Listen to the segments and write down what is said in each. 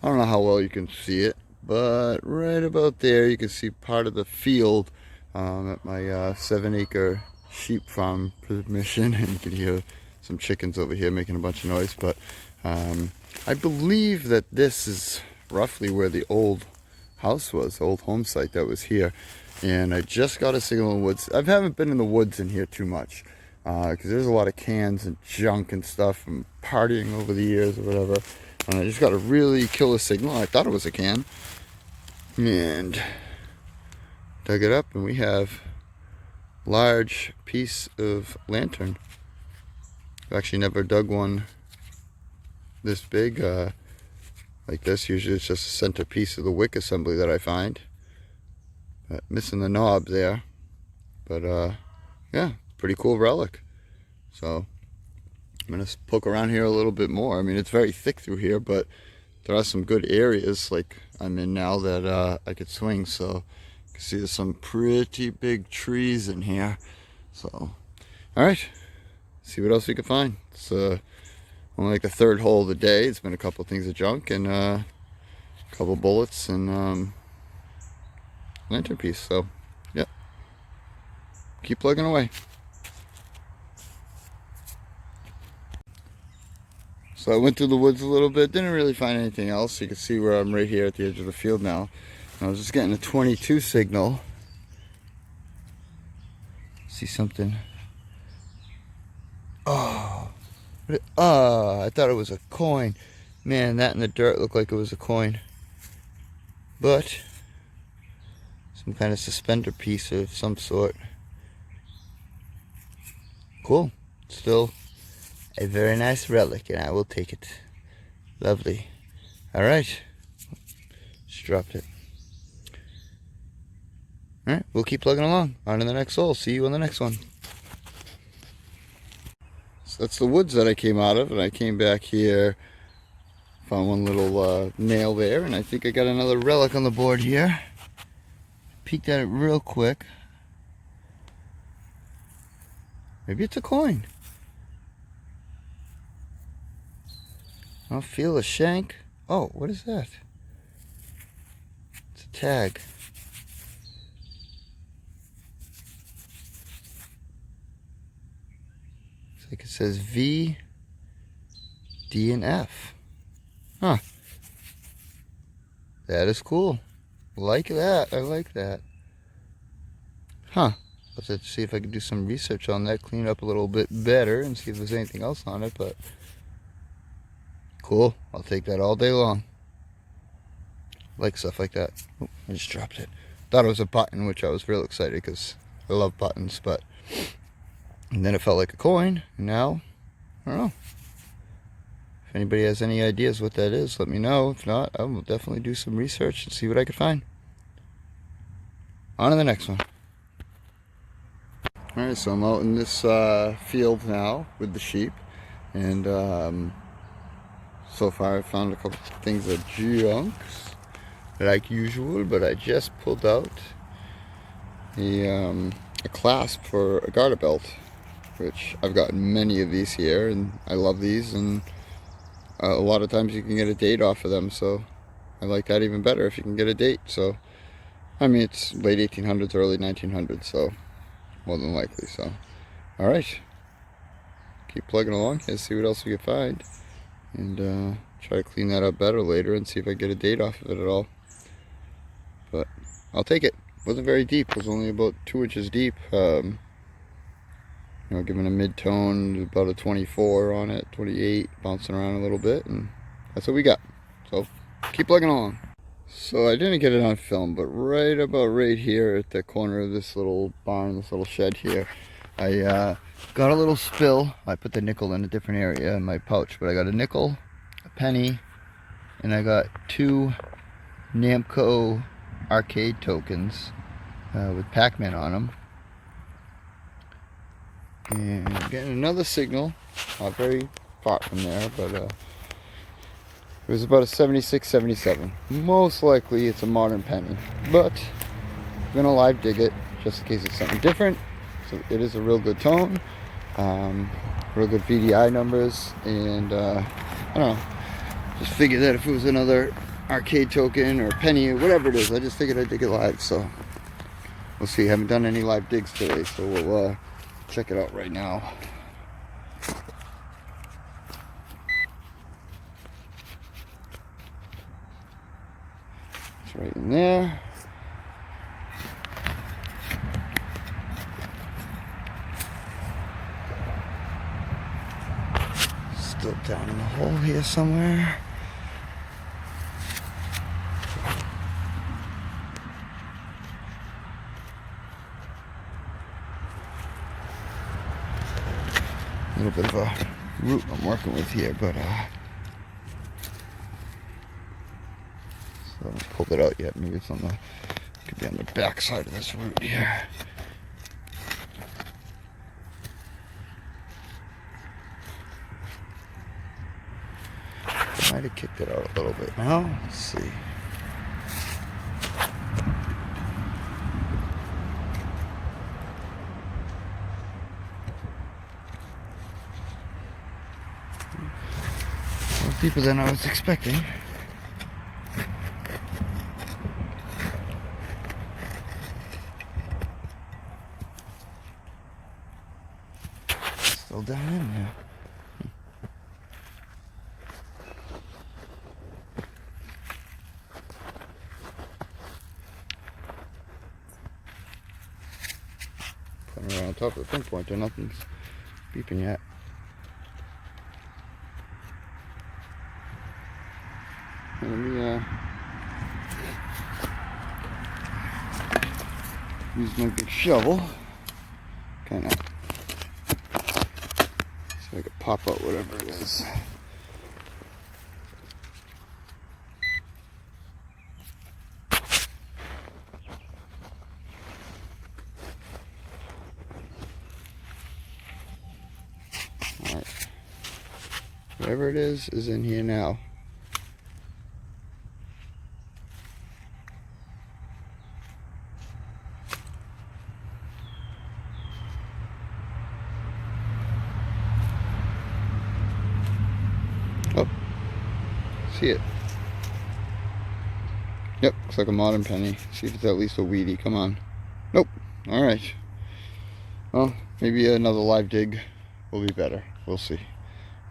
I don't know how well you can see it, but right about there you can see part of the field at my 7-acre sheep farm permission, and you can hear some chickens over here making a bunch of noise. But I believe that this is roughly where the old house was, the old home site that was here. And I just got a signal in the woods. I haven't been in the woods in here too much because there's a lot of cans and junk and stuff from partying over the years or whatever. And I just got a really killer signal. I thought it was a can. And dug it up, and we have a large piece of lantern. I've actually never dug one this big like this. Usually it's just a center piece of the wick assembly that I find. Missing the knob there. But yeah, pretty cool relic. So I'm going to poke around here a little bit more. I mean, it's very thick through here, but there are some good areas like I'm in now that I could swing. So you can see there's some pretty big trees in here. So, all right, see what else we can find. It's only like the third hole of the day. It's been a couple things of junk and a couple bullets and lantern piece. So, yeah, keep plugging away. So I went through the woods a little bit, didn't really find anything else. You can see where I'm right here at the edge of the field now. And I was just getting a 22 signal. See something. Oh, I thought it was a coin. Man, that in the dirt looked like it was a coin. But some kind of suspender piece of some sort. Cool. Still a very nice relic, and I will take it. Lovely. Alright. Just dropped it. Alright, we'll keep plugging along. On to the next hole. See you on the next one. So that's the woods that I came out of, and I came back here. Found one little nail there, and I think I got another relic on the board here. Peeked at it real quick. Maybe it's a coin. I don't feel a shank. Oh, what is that? It's a tag. It's like it says V, D, and F. Huh. That is cool. Like that. I like that. Huh. Let's have to see if I can do some research on that, clean it up a little bit better, and see if there's anything else on it, but cool. I'll take that all day long. Like stuff like that. Oh, I just dropped it. Thought it was a button, which I was real excited because I love buttons, but and then it felt like a coin, and now I don't know. If anybody has any ideas what that is, let me know. If not, I will definitely do some research and see what I can find. On to the next one. Alright, so I'm out in this field now with the sheep, and so far I found a couple things of junks, like usual, but I just pulled out a clasp for a garter belt, which I've gotten many of these here, and I love these, and a lot of times you can get a date off of them, so I like that even better if you can get a date. So, I mean, it's late 1800s, early 1900s, so more than likely. So, all right, keep plugging along here, see what else we can find, and try to clean that up better later and see if I get a date off of it at all. But I'll take it. Wasn't very deep. It was only about 2 inches deep. You know, giving a mid-tone, about a 24 on it, 28, bouncing around a little bit, and that's what we got. So keep plugging along. So I didn't get it on film, but right here at the corner of this little barn, this little shed here, I got a little spill. I put the nickel in a different area in my pouch, but I got a nickel, a penny, and I got 2 Namco arcade tokens with Pac-Man on them. And getting another signal, not very far from there, but it was about a 76, 77. Most likely it's a modern penny, but I'm gonna live dig it just in case it's something different. So it is a real good tone, real good VDI numbers, and I don't know, just figured that if it was another arcade token or penny or whatever it is, I just figured I'd dig it live. So we'll see. I haven't done any live digs today, so we'll check it out right now. It's right in there. Still down in the hole here somewhere. A little bit of a root I'm working with here, but so I haven't pulled it out yet. Maybe it's on the, could be on the back side of this root here. I might have kicked it out a little bit now. Let's see. Deeper than I was expecting. Still down in there. Putting it on top of the pinpointer, nothing's beeping yet. Let me use my big shovel, kind of, so I can pop out whatever it is. All right, whatever it is in here now. Oh, see it. Yep, looks like a modern penny. See if it's at least a weedy. Come on. Nope. Alright. Well, maybe another live dig will be better. We'll see.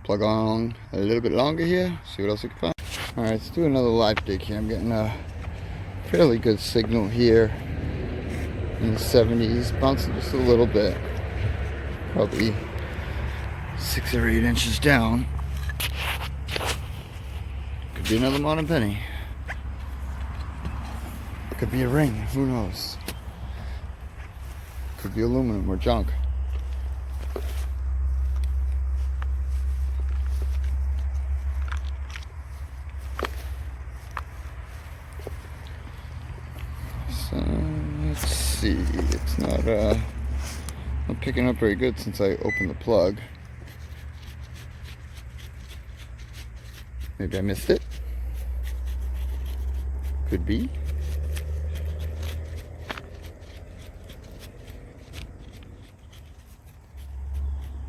Plug on a little bit longer here. See what else we can find. Alright, let's do another live dig here. I'm getting a fairly good signal here in the 70s. Bouncing just a little bit. Probably 6 or 8 inches down. Could be another modern penny. Could be a ring, who knows? Could be aluminum or junk. So let's see. It's not picking up very good since I opened the plug. Maybe I missed it. Could be.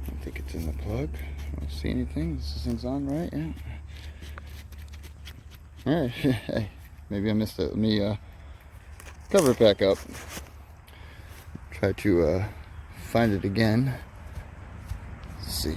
I don't think it's in the plug. I don't see anything. This thing's on, right? Yeah. Alright, hey, maybe I missed it. Let me cover it back up. Try to find it again. Let's see.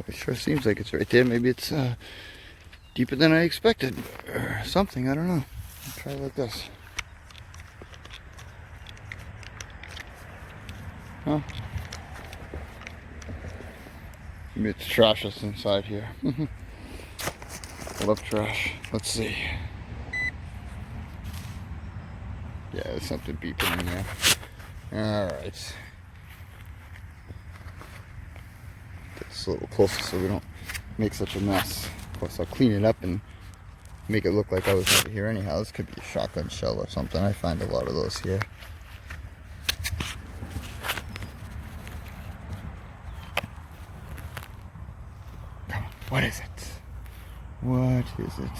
It sure seems like it's right there. Maybe it's deeper than I expected, or something. I don't know. I'll try it like this. Huh? Maybe it's trash that's inside here. I love trash. Let's see. Yeah, there's something beeping in there. Alright. Get this a little closer so we don't make such a mess. Of course, I'll clean it up and make it look like I was over here anyhow. This could be a shotgun shell or something. I find a lot of those here. Come on, what is it? What is it?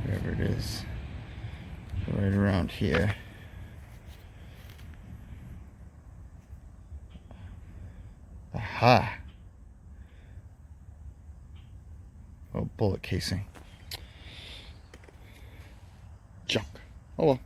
Wherever it is. Right around here. Aha! Oh, bullet casing. Junk. Oh well.